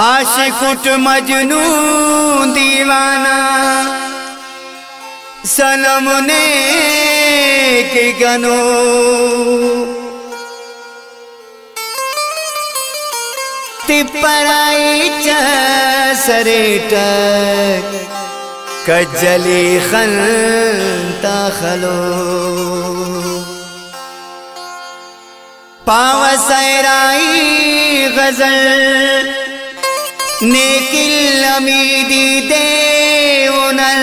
आशिकुट मजनू दीवाना सनम ने के गनो तिपराई चसरेट कजली खंता खलो पावसराई गजल नेकिल अमीदी देवनल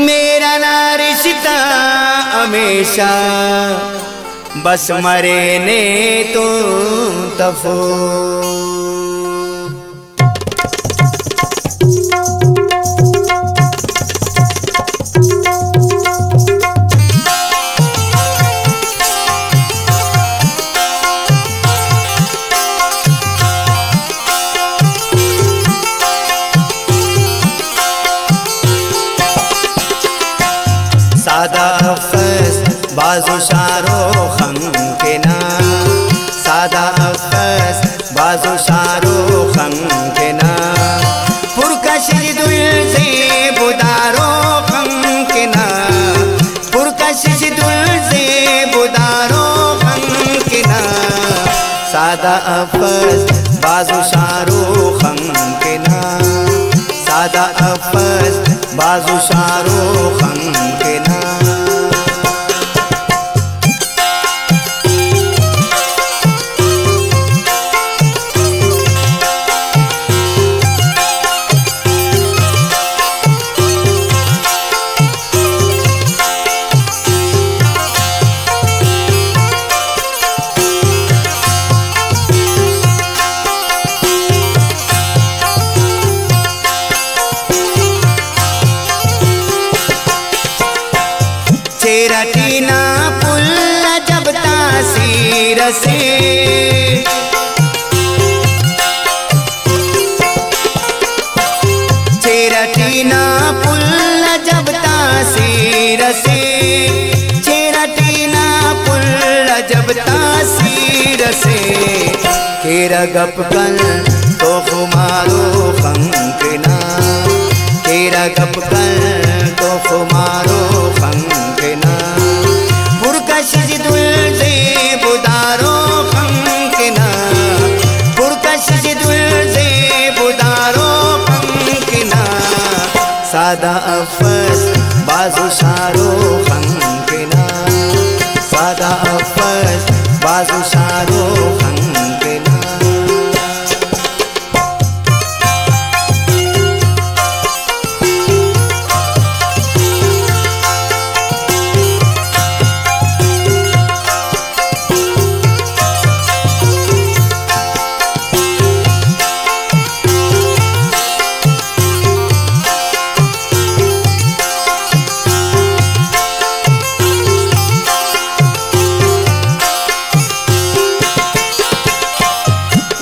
मेरा ना रिश्ता हमेशा बस मरे ने तो तफो सादा अफ़स बाजू शारो खम के ना सादा अफ़स बाजू शारो खम के ना पुरकशिश दुल से बुदारो खम के ना पुरकशिश दुल से बुदारो खम के ना सादा अफ़स बाजू शारो खम के ना सादा अफ़स बाजू शारो खम के ना चेरटीना पुल जब तासीर से चेरटीना पुल जब तासीर से चेरटीना पुल जब तासीर से केरा गप कल तो खुमारो फंकना केरा गप कल तो खुमारो फंकना पुरकशिश दुल से बुदारो फंकना पुरकशिश दुल से बुदारो फंकना सादा अफ़स बाजू शारो फंकना सादा अफ़स बाजू शारो फंकना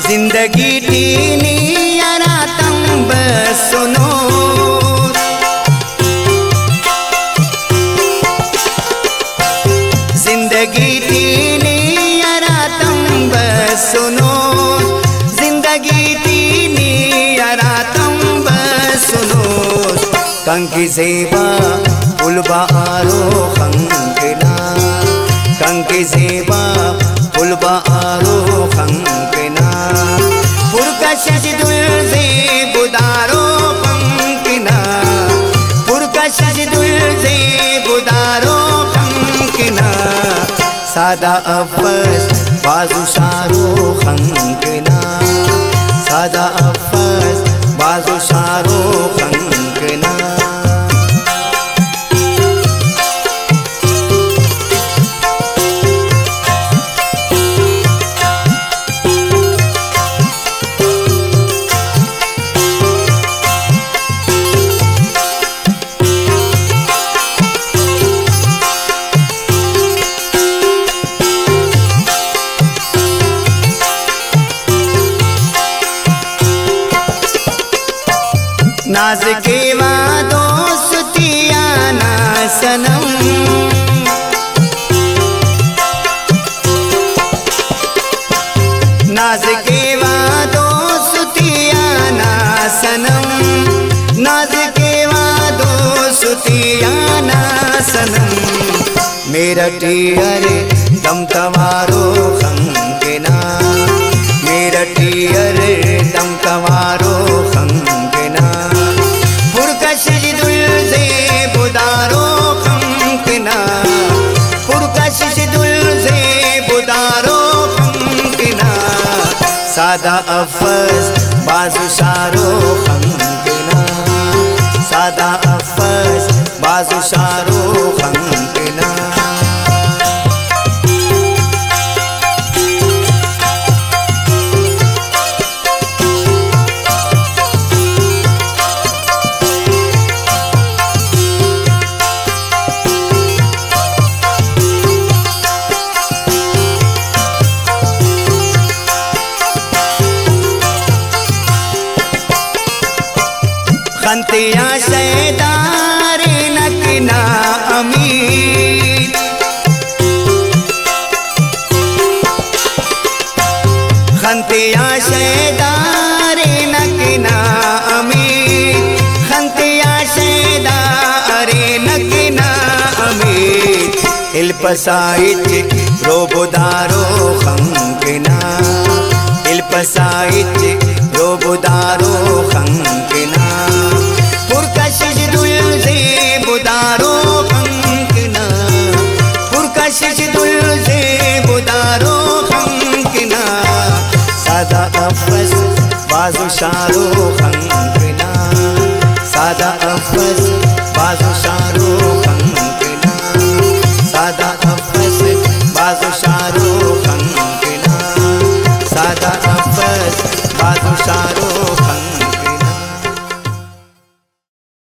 जिंदगी टीनी यारा तंब सुनो जिंदगी टीनी यारा तंब सुनो जिंदगी टीनी यारा तंब सुनो कंकी जेबा पुलबा आरो खंकना कंकी जेबा पुलबा आरो खंकना पुरकशिश दुल से बुदारो फंकना पुरकशिश दुल से बुदारो फंकना सादा अफ़स बाजू शारो खंकना सादा अफ़स बाजू शारो खंकना नाज के दोस्तिया ना सनम नाज के सनम, नाज के वादों सुतियाना सनम। मेरा टीयर दम तवारो खंगना, मेरा टीयर दम तवारो खंगना। पुरकशिश दुल से बुदारो खंगना, पुरकशिश दुल से बुदारो खंगना। सादा अफस बाजू शारो खंगना, सादा अफस बाजू शारो खंगना। खंतिया शैदारे नकना अमीर, खंतिया शैदारे नकना अमीर, खंतिया शैदारे नकना अमीर। इल्पसाइच रोबुदारो खंगना, इल्पसाइच रोबुदारो खंगना। पुरकशिश दुल से बुदारो खंगना, पुरकशिश दुल से बुदारो खंगना। सादा अफस बाजू शारो खंगना, सादा अफस बाजू शारो खंगना, सादा अफस बाजू शारो खंगना, सादा अफस बाजू शारो